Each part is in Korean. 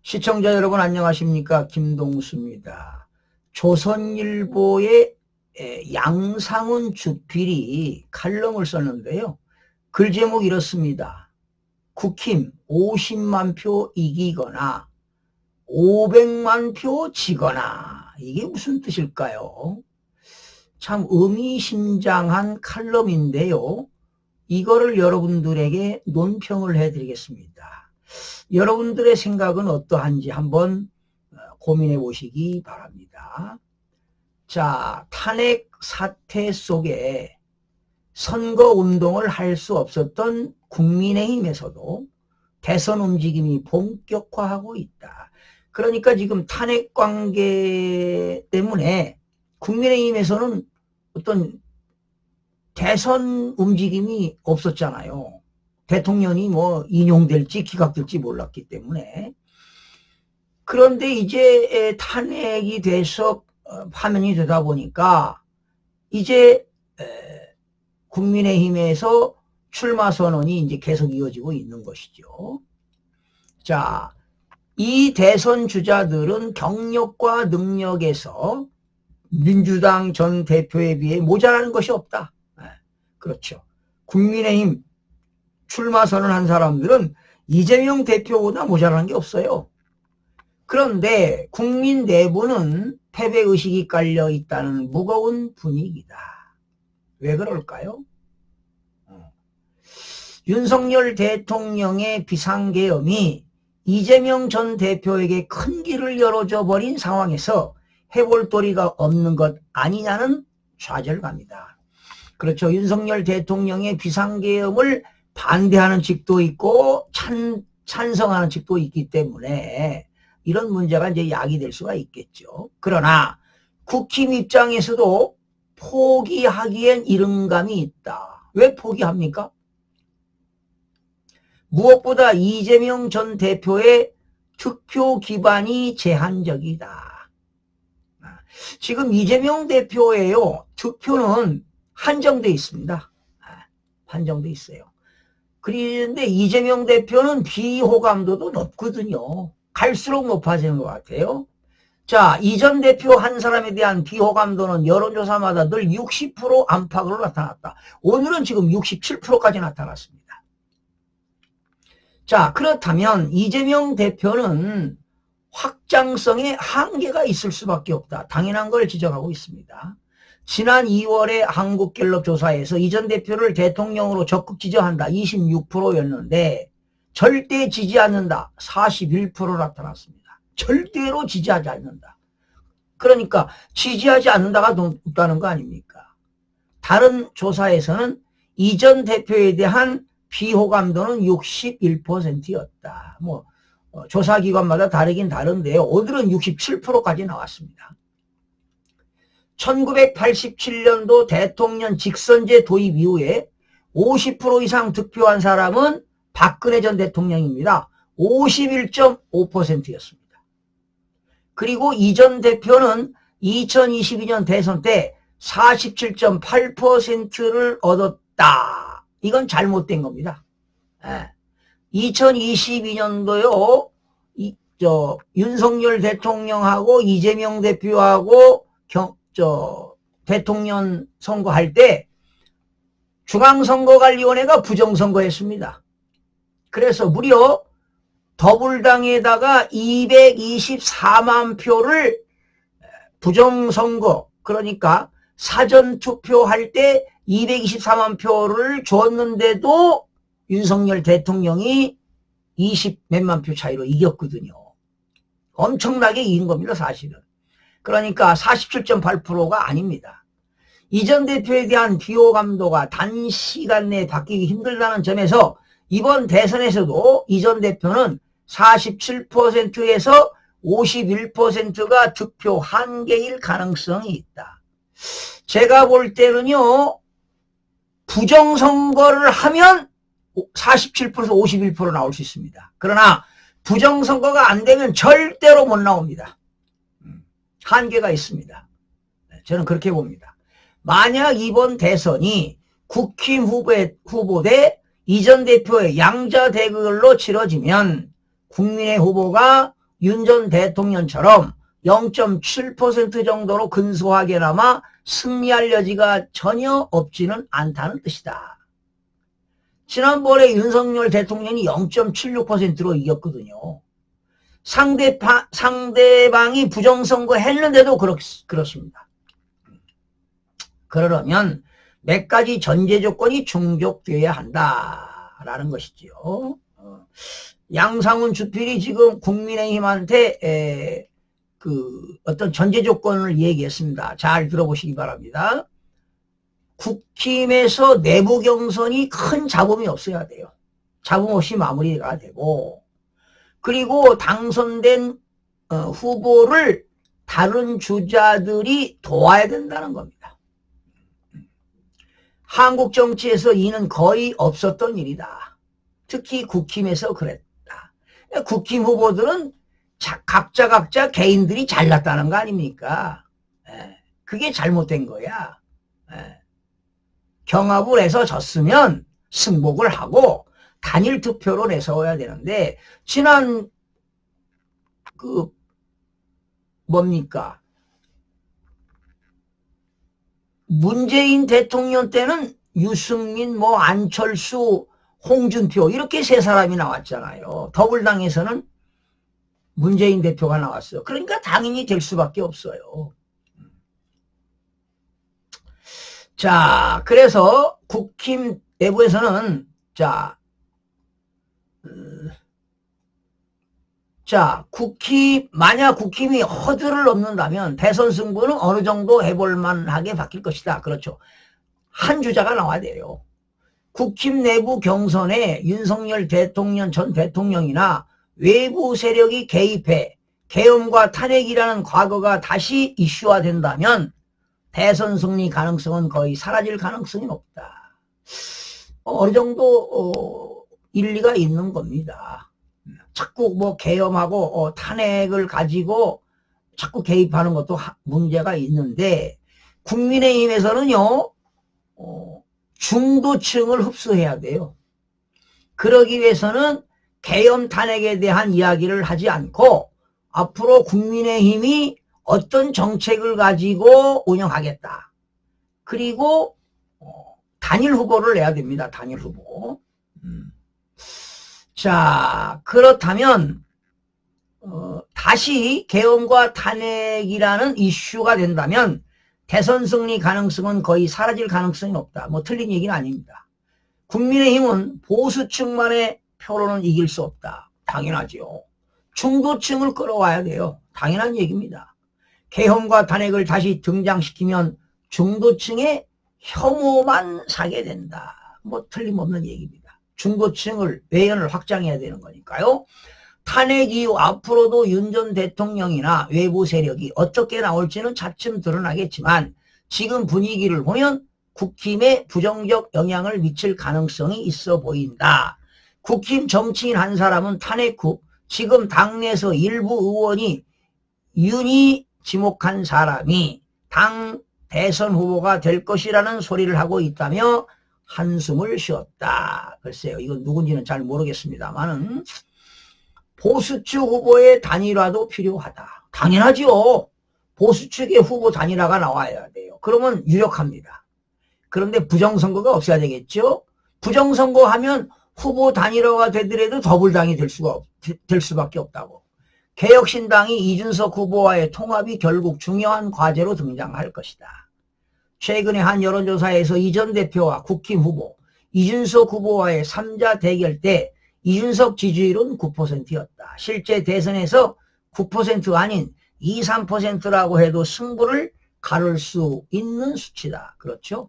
시청자 여러분 안녕하십니까? 김동수입니다. 조선일보의 양상훈 주필이 칼럼을 썼는데요. 글 제목 이렇습니다. 국힘 50만 표 이기거나 500만 표 지거나. 이게 무슨 뜻일까요? 참 의미심장한 칼럼인데요. 이거를 여러분들에게 논평을 해드리겠습니다. 여러분들의 생각은 어떠한지 한번 고민해 보시기 바랍니다. 자, 탄핵 사태 속에 선거운동을 할 수 없었던 국민의힘에서도 대선 움직임이 본격화하고 있다. 그러니까 지금 탄핵 관계 때문에 국민의힘에서는 어떤 대선 움직임이 없었잖아요. 대통령이 뭐 인용될지 기각될지 몰랐기 때문에. 그런데 이제 탄핵이 돼서 파면이 되다 보니까 이제 국민의힘에서 출마 선언이 이제 계속 이어지고 있는 것이죠. 자, 이 대선 주자들은 경력과 능력에서 민주당 전 대표에 비해 모자라는 것이 없다. 그렇죠. 국민의힘 출마 선언한 사람들은 이재명 대표보다 모자란 게 없어요. 그런데 국민 내부는 패배의식이 깔려 있다는 무거운 분위기다. 왜 그럴까요? 윤석열 대통령의 비상계엄이 이재명 전 대표에게 큰 길을 열어줘 버린 상황에서 해볼 도리가 없는 것 아니냐는 좌절감이다. 그렇죠. 윤석열 대통령의 비상계엄을 반대하는 측도 있고 찬성하는 측도 있기 때문에 이런 문제가 이제 야기될 수가 있겠죠. 그러나 국힘 입장에서도 포기하기엔 이른감이 있다. 왜 포기합니까? 무엇보다 이재명 전 대표의 득표 기반이 제한적이다. 지금 이재명 대표예요. 득표는 한정돼 있습니다. 한정돼 있어요. 그런데 이재명 대표는 비호감도도 높거든요. 갈수록 높아지는 것 같아요. 자, 이 전 대표 한 사람에 대한 비호감도는 여론조사마다 늘 60% 안팎으로 나타났다. 오늘은 지금 67%까지 나타났습니다. 자, 그렇다면 이재명 대표는 확장성에 한계가 있을 수밖에 없다. 당연한 걸 지적하고 있습니다. 지난 2월에 한국갤럽 조사에서 이 전 대표를 대통령으로 적극 지지한다. 26%였는데 절대 지지 않는다. 41% 나타났습니다. 절대로 지지하지 않는다. 그러니까 지지하지 않는다가 높다는 거 아닙니까? 다른 조사에서는 이 전 대표에 대한 비호감도는 61%였다. 뭐 조사기관마다 다르긴 다른데요. 오늘은 67%까지 나왔습니다. 1987년도 대통령 직선제 도입 이후에 50% 이상 득표한 사람은 박근혜 전 대통령입니다. 51.5%였습니다. 그리고 이 전 대표는 2022년 대선 때 47.8%를 얻었다. 이건 잘못된 겁니다. 2022년도요, 윤석열 대통령하고 이재명 대표하고 대통령 선거할 때 중앙선거관리위원회가 부정선거했습니다. 그래서 무려 더불당에다가 224만 표를 부정선거, 그러니까 사전투표할 때 224만 표를 줬는데도 윤석열 대통령이 20 몇만 표 차이로 이겼거든요. 엄청나게 이긴 겁니다, 사실은. 그러니까 47.8%가 아닙니다. 이 전 대표에 대한 비호감도가 단시간 내에 바뀌기 힘들다는 점에서 이번 대선에서도 이 전 대표는 47%에서 51%가 득표 한계일 가능성이 있다. 제가 볼 때는요, 부정선거를 하면 47%에서 51% 나올 수 있습니다. 그러나 부정선거가 안 되면 절대로 못 나옵니다. 한계가 있습니다. 저는 그렇게 봅니다. 만약 이번 대선이 국힘 후보 대 이 전 대표의 양자 대결로 치러지면 국민의 후보가 윤 전 대통령처럼 0.7% 정도로 근소하게나마 승리할 여지가 전혀 없지는 않다는 뜻이다. 지난번에 윤석열 대통령이 0.76%로 이겼거든요. 상대방이 부정선거 했는데도 그렇습니다. 그러려면 몇 가지 전제 조건이 충족되어야 한다라는 것이죠. 양상훈 주필이 지금 국민의힘한테 어떤 전제 조건을 얘기했습니다. 잘 들어보시기 바랍니다. 국힘에서 내부 경선이 큰 잡음이 없어야 돼요. 잡음 없이 마무리가 되고, 그리고 당선된 후보를 다른 주자들이 도와야 된다는 겁니다. 한국 정치에서 이는 거의 없었던 일이다. 특히 국힘에서 그랬다. 국힘 후보들은 각자 개인들이 잘났다는 거 아닙니까? 그게 잘못된 거야. 경합을 해서 졌으면 승복을 하고 단일 투표로 내세워야 되는데, 지난 뭡니까? 문재인 대통령 때는 유승민, 안철수, 홍준표 이렇게 세 사람이 나왔잖아요. 더불당에서는 문재인 대표가 나왔어요. 그러니까 당연히 될 수밖에 없어요. 자, 그래서 국힘 내부에서는 만약 국힘이 허들을 넘는다면 대선 승부는 어느 정도 해볼 만하게 바뀔 것이다. 그렇죠. 한 주자가 나와야 돼요. 국힘 내부 경선에 윤석열 대통령 전 대통령이나 외부 세력이 개입해 계엄과 탄핵이라는 과거가 다시 이슈화된다면 대선 승리 가능성은 거의 사라질 가능성이 높다. 어느 정도 일리가 있는 겁니다. 자꾸 계엄하고 탄핵을 가지고 자꾸 개입하는 것도 문제가 있는데, 국민의힘에서는요 중도층을 흡수해야 돼요. 그러기 위해서는 계엄 탄핵에 대한 이야기를 하지 않고 앞으로 국민의힘이 어떤 정책을 가지고 운영하겠다. 그리고 단일 후보를 내야 됩니다. 단일 후보. 자, 그렇다면 다시 계엄과 탄핵이라는 이슈가 된다면 대선 승리 가능성은 거의 사라질 가능성이 높다. 틀린 얘기는 아닙니다. 국민의힘은 보수층만의 표로는 이길 수 없다. 당연하죠. 중도층을 끌어와야 돼요. 당연한 얘기입니다. 계엄과 탄핵을 다시 등장시키면 중도층의 혐오만 사게 된다. 틀림없는 얘기입니다. 중도층을 외연을 확장해야 되는 거니까요. 탄핵 이후 앞으로도 윤 전 대통령이나 외부 세력이 어떻게 나올지는 차츰 드러나겠지만, 지금 분위기를 보면 국힘에 부정적 영향을 미칠 가능성이 있어 보인다. 국힘 정치인 한 사람은 탄핵 후 지금 당내에서 일부 의원이 윤이 지목한 사람이 당 대선 후보가 될 것이라는 소리를 하고 있다며 한숨을 쉬었다. 글쎄요, 이건 누군지는 잘 모르겠습니다만은 보수측 후보의 단일화도 필요하다. 당연하죠. 보수측의 후보 단일화가 나와야 돼요. 그러면 유력합니다. 그런데 부정선거가 없어야 되겠죠. 부정선거 하면 후보 단일화가 되더라도 더불당이 될 수밖에 없다고. 개혁신당이 이준석 후보와의 통합이 결국 중요한 과제로 등장할 것이다. 최근에 한 여론조사에서 이 전 대표와 국힘 후보, 이준석 후보와의 3자 대결 때 이준석 지지율은 9%였다. 실제 대선에서 9% 아닌 2, 3%라고 해도 승부를 가를 수 있는 수치다. 그렇죠?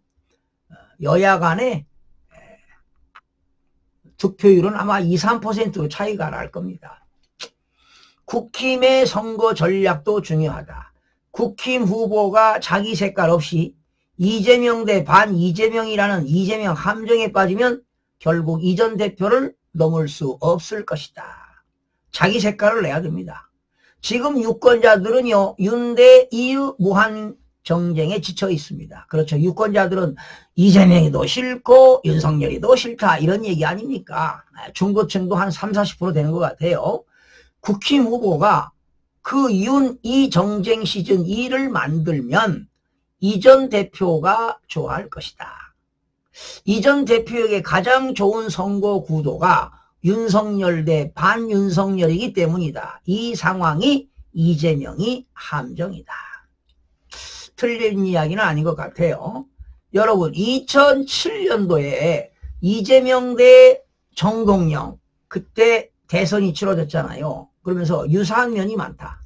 여야 간의 득표율은 아마 2, 3%로 차이가 날 겁니다. 국힘의 선거 전략도 중요하다. 국힘 후보가 자기 색깔 없이 이재명 대 반 이재명이라는 이재명 함정에 빠지면 결국 이 전 대표를 넘을 수 없을 것이다. 자기 색깔을 내야 됩니다. 지금 유권자들은요, 윤대 이유 무한 정쟁에 지쳐 있습니다. 그렇죠. 유권자들은 이재명이 더 싫고 윤석열이 더 싫다 이런 얘기 아닙니까? 중도층도 한 30, 40% 되는 것 같아요. 국힘 후보가 그 이 정쟁 시즌 2를 만들면 이 전 대표가 좋아할 것이다. 이 전 대표에게 가장 좋은 선거 구도가 윤석열 대 반윤석열이기 때문이다. 이 상황이 이재명이 함정이다. 틀린 이야기는 아닌 것 같아요. 여러분 2007년도에 이재명 대 정동영 그때 대선이 치러졌잖아요. 그러면서 유사한 면이 많다.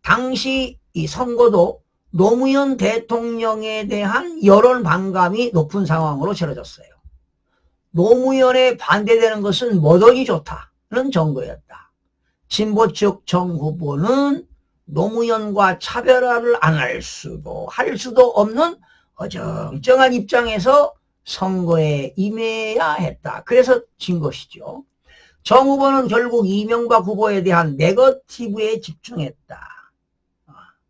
당시 이 선거도 노무현 대통령에 대한 여론 반감이 높은 상황으로 치러졌어요. 노무현에 반대되는 것은 뭐더니 좋다는 정도였다. 진보 측 정 후보는 노무현과 차별화를 안 할 수도 없는 어정쩡한 입장에서 선거에 임해야 했다. 그래서 진 것이죠. 정 후보는 결국 이명박 후보에 대한 네거티브에 집중했다.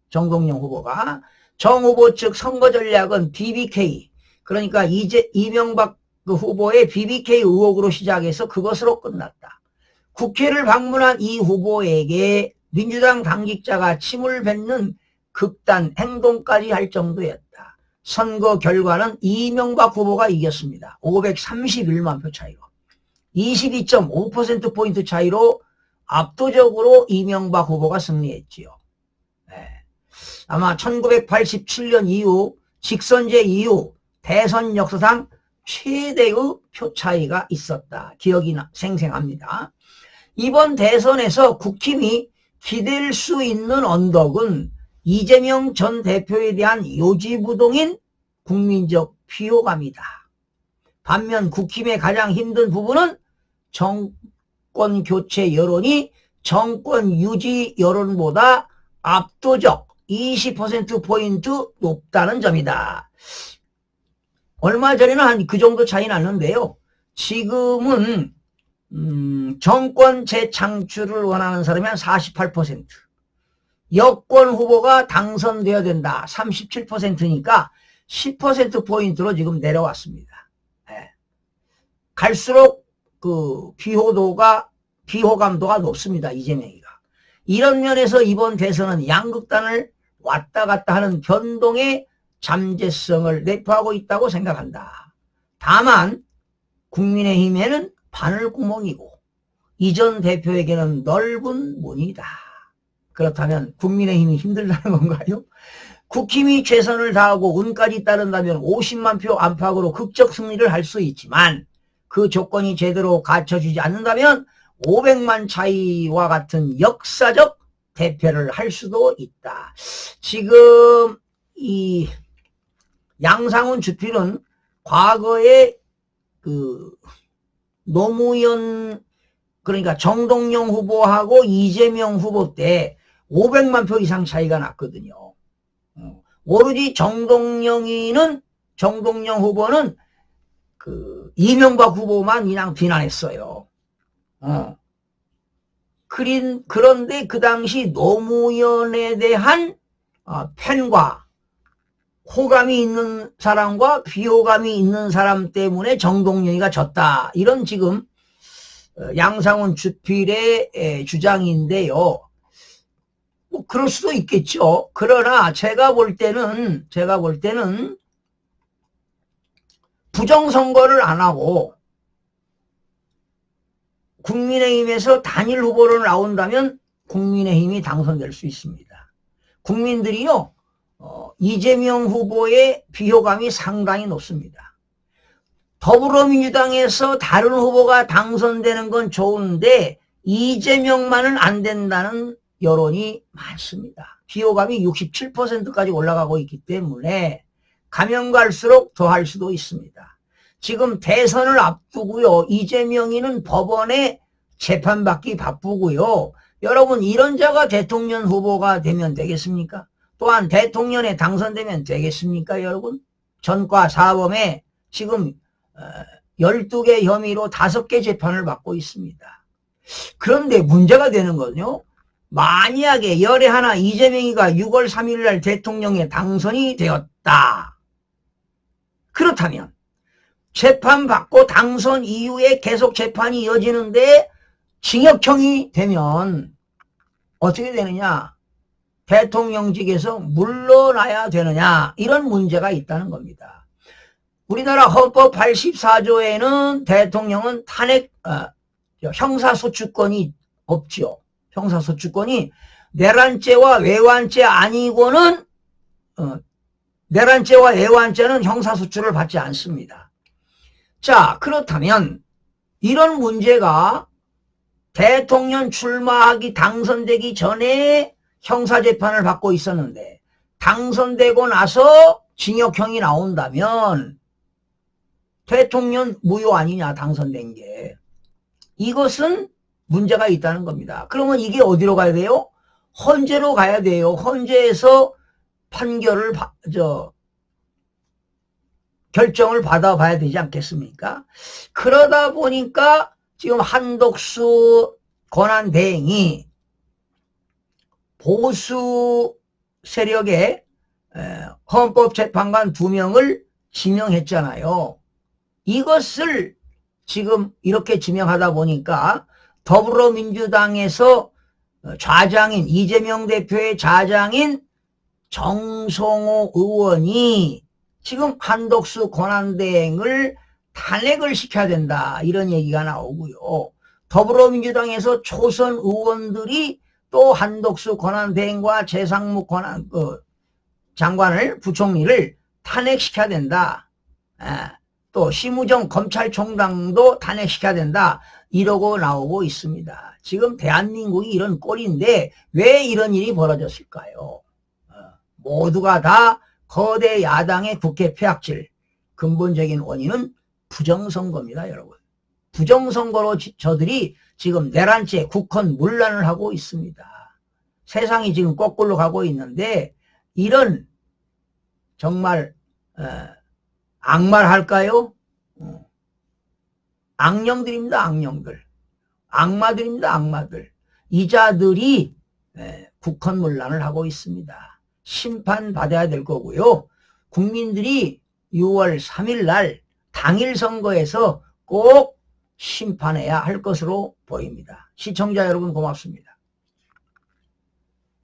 정동영 후보가 정 후보 측 선거 전략은 BBK 그러니까 이명박 후보의 BBK 의혹으로 시작해서 그것으로 끝났다. 국회를 방문한 이 후보에게 민주당 당직자가 침을 뱉는 극단 행동까지 할 정도였다. 선거 결과는 이명박 후보가 이겼습니다. 531만 표 차이로 22.5%포인트 차이로 압도적으로 이명박 후보가 승리했지요. 아마 1987년 이후 직선제 이후 대선 역사상 최대의 표 차이가 있었다. 기억이 생생합니다. 이번 대선에서 국힘이 기댈 수 있는 언덕은 이재명 전 대표에 대한 요지부동인 국민적 피호감이다. 반면 국힘의 가장 힘든 부분은 정권 교체 여론이 정권 유지 여론보다 압도적 20%포인트 높다는 점이다. 얼마 전에는 한 그 정도 차이 났는데요. 지금은 정권 재창출을 원하는 사람이 한 48%, 여권 후보가 당선되어야 된다 37%니까 10%포인트로 지금 내려왔습니다. 갈수록 그 비호감도가 높습니다. 이재명이가. 이런 면에서 이번 대선은 양극단을 왔다 갔다 하는 변동의 잠재성을 내포하고 있다고 생각한다. 다만 국민의힘에는 바늘구멍이고 이전 대표에게는 넓은 문이다. 그렇다면 국민의힘이 힘들다는 건가요? 국힘이 최선을 다하고 운까지 따른다면 50만 표 안팎으로 극적 승리를 할 수 있지만 그 조건이 제대로 갖춰지지 않는다면 500만 차이와 같은 역사적 대패를 할 수도 있다. 지금 이 양상훈 주필은 과거에 그 노무현 그러니까 정동영 후보하고 이재명 후보 때 500만 표 이상 차이가 났거든요. 오로지 정동영 후보는 그 이명박 후보만 그냥 비난했어요. 그런데 그 당시 노무현에 대한 팬과 호감이 있는 사람과 비호감이 있는 사람 때문에 정동영이가 졌다. 이런 지금 양상훈 주필의 주장인데요. 뭐 그럴 수도 있겠죠. 그러나 제가 볼 때는 부정선거를 안 하고 국민의힘에서 단일 후보로 나온다면 국민의힘이 당선될 수 있습니다. 국민들이요, 이재명 후보의 비호감이 상당히 높습니다. 더불어민주당에서 다른 후보가 당선되는 건 좋은데 이재명만은 안 된다는 여론이 많습니다. 비호감이 67%까지 올라가고 있기 때문에 가면 갈수록 더할 수도 있습니다. 지금 대선을 앞두고요. 이재명이는 법원에 재판받기 바쁘고요. 여러분 이런 자가 대통령 후보가 되면 되겠습니까? 또한 대통령에 당선되면 되겠습니까? 여러분 전과 사범에 지금 12개 혐의로 5개 재판을 받고 있습니다. 그런데 문제가 되는 건요. 만약에 열에 하나 이재명이가 6월 3일 날 대통령에 당선이 되었다. 그렇다면 재판받고 당선 이후에 계속 재판이 이어지는데 징역형이 되면 어떻게 되느냐? 대통령직에서 물러나야 되느냐? 이런 문제가 있다는 겁니다. 우리나라 헌법 84조에는 대통령은 탄핵 형사소추권이 없지요. 형사소추권이 내란죄와 외환죄 아니고는 내란죄와 외환죄는 형사소추를 받지 않습니다. 자, 그렇다면 이런 문제가 대통령 출마하기 당선되기 전에 형사재판을 받고 있었는데 당선되고 나서 징역형이 나온다면 대통령 무효 아니냐, 당선된 게. 이것은 문제가 있다는 겁니다. 그러면 이게 어디로 가야 돼요? 헌재로 가야 돼요. 헌재에서 판결을 결정을 받아봐야 되지 않겠습니까? 그러다 보니까 지금 한덕수 권한대행이 보수 세력의 헌법재판관 2명을 지명했잖아요. 이것을 지금 이렇게 지명하다 보니까 더불어민주당에서 좌장인, 이재명 대표의 좌장인 정성호 의원이 지금 한덕수 권한대행을 탄핵을 시켜야 된다, 이런 얘기가 나오고요. 더불어민주당에서 초선 의원들이 또 한덕수 권한대행과 재상무 장관을, 부총리를 탄핵시켜야 된다. 또 심우정 검찰총장도 탄핵시켜야 된다, 이러고 나오고 있습니다. 지금 대한민국이 이런 꼴인데 왜 이런 일이 벌어졌을까요? 모두가 다 거대 야당의 국회 폐악질, 근본적인 원인은 부정선거입니다, 여러분. 부정선거로 저들이 지금 내란죄, 국헌 문란을 하고 있습니다. 세상이 지금 거꾸로 가고 있는데 이런 정말 악말 할까요? 악령들입니다, 악령들. 악마들입니다, 악마들. 이 자들이 국헌문란을 하고 있습니다. 심판받아야 될 거고요. 국민들이 6월 3일 날 당일 선거에서 꼭 심판해야 할 것으로 보입니다. 시청자 여러분, 고맙습니다.